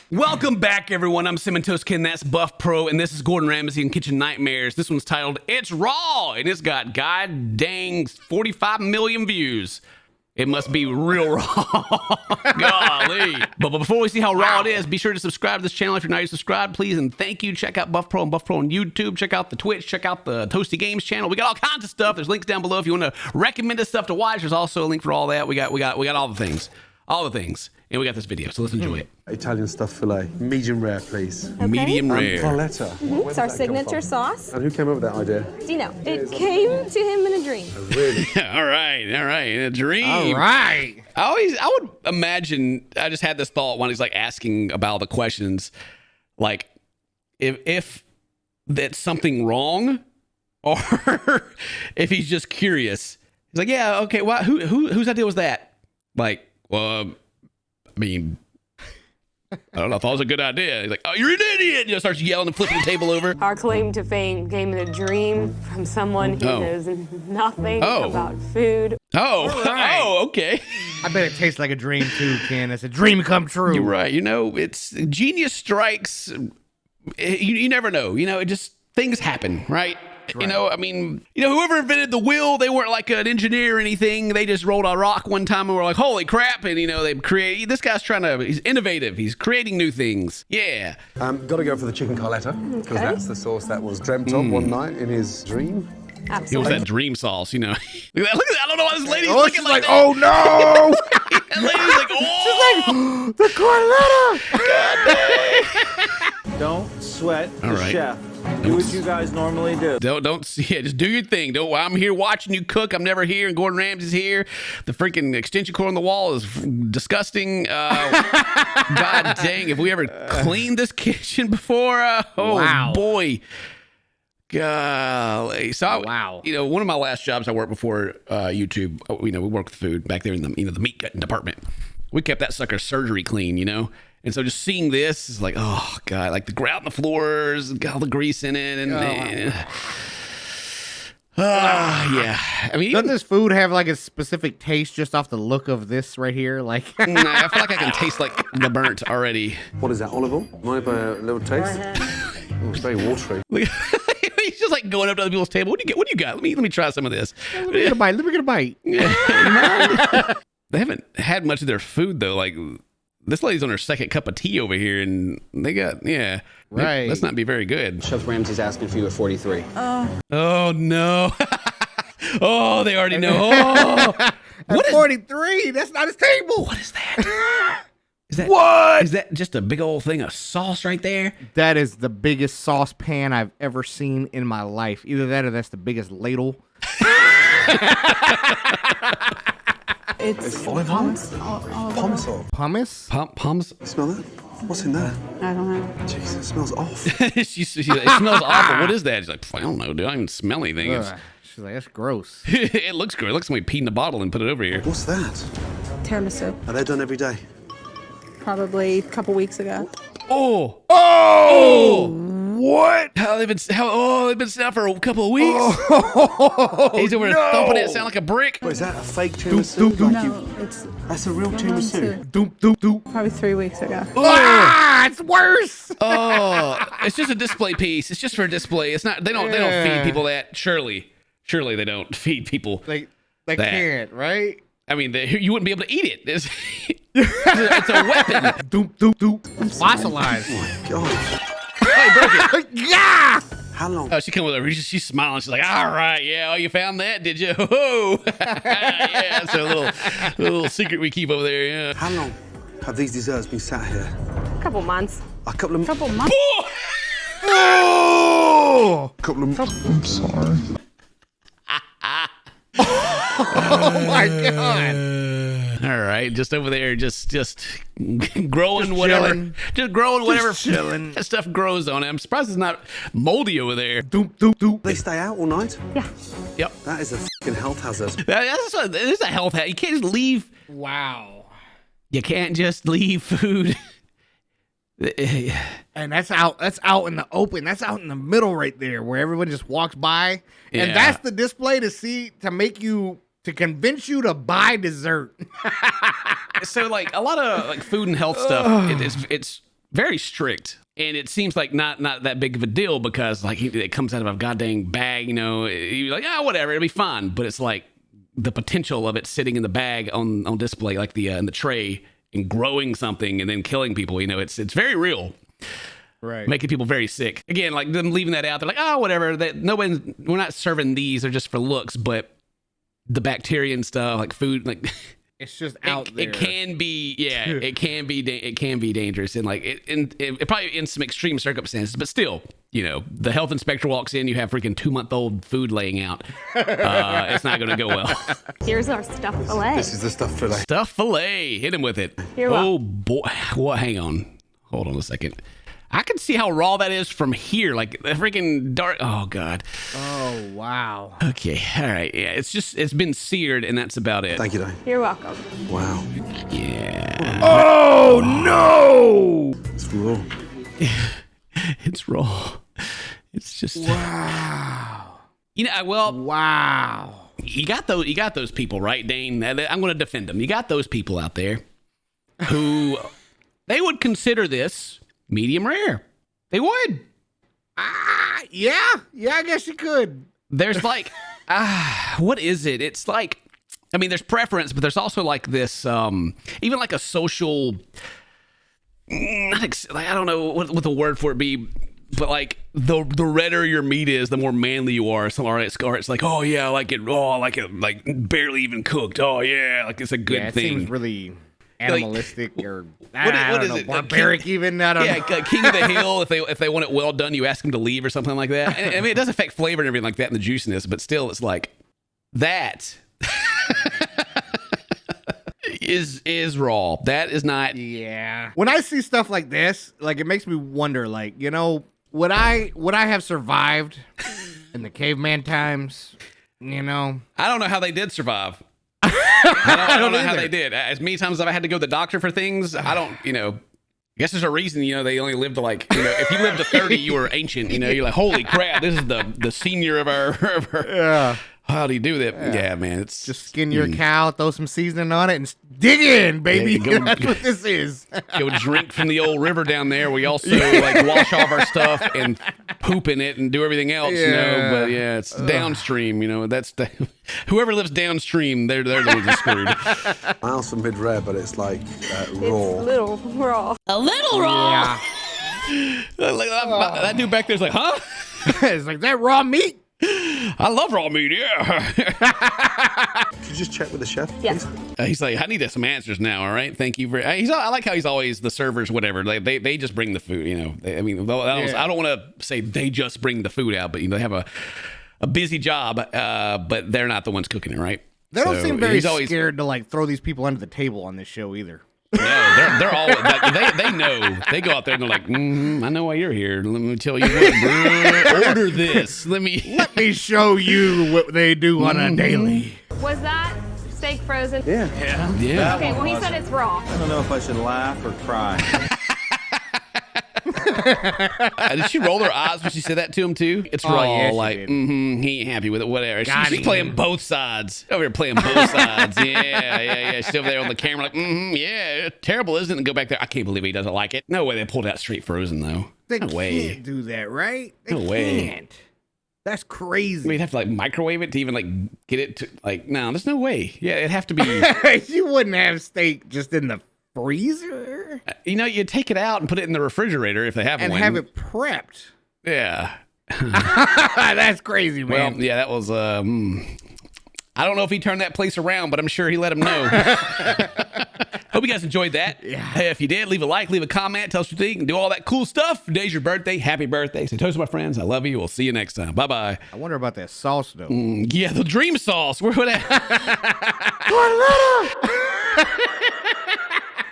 Welcome back, everyone. I'm CinnamonToastKen, that's Buff Pro, and this is Gordon Ramsay in Kitchen Nightmares. This one's titled It's Raw, and it's got god dang 45 million views. It must be real raw. Golly. But before we see how raw it is, be sure to subscribe to this channel if you're not yet subscribed, please, and thank you. Check out Buff Pro and Buff Pro on YouTube. Check out the Twitch. Check out the Toasty Games channel. We got all kinds of stuff. There's links down below if you want to recommend us stuff to watch. There's also a link for all that. We got all the things. All the things. And we got this video, so let's enjoy it. Italian stuffed filet, medium rare, please. Okay. Medium rare. Polenta. It's our signature sauce. And who came up with that idea? Dino. It came to him in a dream. Oh, really? all right, in a dream. All right. I would imagine, I just had this thought when he's like asking about the questions, like if that's something wrong, or if he's just curious. He's like, yeah, okay, well, whose idea was that? Like, well, I mean, I don't know, I thought it was a good idea. He's like, oh, you're an idiot! You know, starts yelling and flipping the table over. Our claim to fame came in a dream from someone who knows nothing about food. Oh, okay. I bet it tastes like a dream too, Ken. It's a dream come true. You're right. You know, it's genius strikes. You never know. You know, it just, things happen, right? You know, I mean, you know, whoever invented the wheel, they weren't like an engineer or anything. They just rolled a rock one time and were like, holy crap. And, you know, they create, this guy's he's innovative. He's creating new things. Yeah. Got to go for the chicken carletta, because that's the sauce that was dreamt of one night in his dream. It was that dream sauce, you know. Look at that. I don't know why this lady's looking like that. oh no. That lady's like, oh. She's like, the carletta. Don't sweat All the right. chef. Do what you guys normally do. Just do your thing. I'm here watching you cook. I'm never here, and Gordon Ramsay's here. The freaking extension cord on the wall is disgusting. God dang, have we ever cleaned this kitchen before? Wow. Boy. Golly. So wow. You know, one of my last jobs I worked before YouTube, you know, we worked with food back there in the meat cutting department. We kept that sucker surgery clean, you know? And so just seeing this is like, oh God, like the grout on the floors, got all the grease in it, and yeah. I mean, doesn't this food have like a specific taste just off the look of this right here? Like, nah, I feel like I can taste like the burnt already. What is that, olive oil? Mind if I a little taste? Oh, it's very watery. He's just like going up to other people's table. What do you got? Let me try some of this. Let me get a bite. They haven't had much of their food though. Like, this lady's on her second cup of tea over here, and they got, right. Let's not be very good. Chef Ramsay's asking for you at 43. Oh, no. Oh, they already know. Oh. What is 43? That's not his table. What is that? What? Is that just a big old thing of sauce right there? That is the biggest saucepan I've ever seen in my life. Either that or that's the biggest ladle. It's olive oil? Pumice oil. Pumice? Pumice? Smell that? What's in there? I don't know. Jeez, it smells off. It smells awful. What is that? She's like, I don't know, dude. I don't even smell anything. She's like, that's gross. It looks good. It looks like we peed in a bottle and put it over here. What's that? Tiramisu. Are they done every day? Probably a couple weeks ago. Oh! What? They've been sitting out for a couple of weeks. He's over there thumping it. Sound like a brick. What, is that a fake tiramisu? No, That's a real tiramisu. probably 3 weeks ago. It's worse. Oh, it's just a display piece. It's just for display. It's not. They don't feed people that. Surely they don't feed people. They that. can't, right? I mean, you wouldn't be able to eat it. It's a weapon. Fossilized. Oh my God. Oh, he broke it. Yeah. How long? Oh, she came over. She's smiling. She's like, "All right, yeah. Oh, you found that, did you? Oh, yeah. It's a little secret we keep over there. Yeah. How long have these desserts been sat here? A couple months. A couple of months. Oh! I'm sorry. Oh my God. All right, just over there, just growing whatever, just growing whatever chilling. Stuff grows on it. I'm surprised it's not moldy over there. They stay out all night? Yeah. Yep. That is a fucking health hazard. It's a health hazard. You can't just leave. Wow. You can't just leave food. And that's out in the open. That's out in the middle right there where everyone just walks by. Yeah. And that's the display to make you to convince you to buy dessert. So like a lot of like food and health stuff, it's very strict. And it seems like not that big of a deal because like it comes out of a goddamn bag, you know, you're like, oh, whatever, it'll be fine. But it's like the potential of it sitting in the bag on display, like in the tray and growing something and then killing people, you know, it's very real. Right. Making people very sick. Again, like them leaving that out, they're like, oh, whatever. We're not serving these, they're just for looks, but the bacteria and stuff, like food, like it's just out there. It can be, it can be dangerous, and like it probably in some extreme circumstances, but still, you know, the health inspector walks in, you have freaking 2-month-old food laying out. It's not going to go well. Here's our stuffed fillet. This is the stuffed fillet. Stuffed fillet, hit him with it. You're oh boy, what? Hang on, hold on a second. I can see how raw that is from here, like the freaking dark. Oh god. Oh wow. Okay, all right, yeah. It's been seared, and that's about it. Thank you, Dave. You're welcome. Wow. Yeah. Oh no! It's raw. It's raw. It's just Wow. you know. Well, Wow. you got those people, right, Dane? I'm going to defend them. You got those people out there who they would consider this medium rare. They would. Yeah, I guess you could. There's like, what is it? It's like, I mean, there's preference, but there's also like this, even like a social, I don't know what the word for it be, but like the redder your meat is, the more manly you are. Or it's like, oh yeah, I like it raw, I like it like barely even cooked. Oh yeah, like it's a good It thing. seems really animalistic or what is know, it? barbaric even. I don't know. Yeah, King of the Hill. If they want it well done, you ask them to leave or something like that. And, I mean, it does affect flavor and everything like that and the juiciness, but still, it's like that is raw. That is not. Yeah. When I see stuff like this, like it makes me wonder, like, you know, would I have survived in the caveman times? You know, I don't know how they did survive. I don't know how either. they did. As many times as I've had to go to the doctor for things, I don't, you know. I guess there's a reason, you know, they only lived to like, you know, if you lived to 30, you were ancient, you know, you're like, holy crap, this is the senior of our yeah. How do you do that? Yeah, man, it's Just skin your cow, throw some seasoning on it, and dig in, baby. Yeah, go- That's what this is. go drink from the old river down there. We also like wash off our stuff and poop in it and do everything else, you know. But yeah, it's downstream, you know. That's whoever lives downstream, they're the ones that screwed. Miles from mid-rare, but it's like It's a raw. little raw. Yeah. Like, that dude back there's like, huh? It's like that raw meat. I love raw meat, yeah. Could you just check with the chef, Yes. please? He's like, I need some answers now. All right, thank you. I like how he's always the servers, whatever. Like they just bring the food. You know, I mean, I don't want to say they just bring the food out, but you know, they have a busy job, but they're not the ones cooking it, right? They don't So seem very he's always, scared to like throw these people under the table on this show either. No, they're all they know. They go out there and they're like, I know why you're here. Let me tell you what, bro. Order this. Let me show you what they do on a daily. Was that steak frozen? Yeah. Yeah. Okay, well, he said it's raw. I don't know if I should laugh or cry. Did she roll her eyes when she said that to him too? It's raw, yeah, she like did. he ain't happy with it. Whatever. Got She's him. playing both sides. Over here playing both sides. Yeah. She's over there on the camera, like, yeah, terrible, isn't it? And go back there. I can't believe he doesn't like it. No way they pulled out straight frozen though. They No way. can't do that, right? They No way. can't. That's crazy. We'd have to like microwave it to even like get it to like. No, there's no way. Yeah, it'd have to be. You wouldn't have steak just in the freezer You know, you take it out and put it in the refrigerator if they have and one. have it prepped. Yeah. That's crazy, man. Well, yeah, that was. I don't know if he turned that place around, but I'm sure he let him know. Hope you guys enjoyed that. Yeah. Hey, if you did, leave a like, leave a comment, tell us what you think, and do all that cool stuff. Today's your birthday. Happy birthday. Say toast to my friends. I love you. We'll see you next time. Bye-bye. I wonder about that sauce, though. Yeah, the dream sauce. Where would that?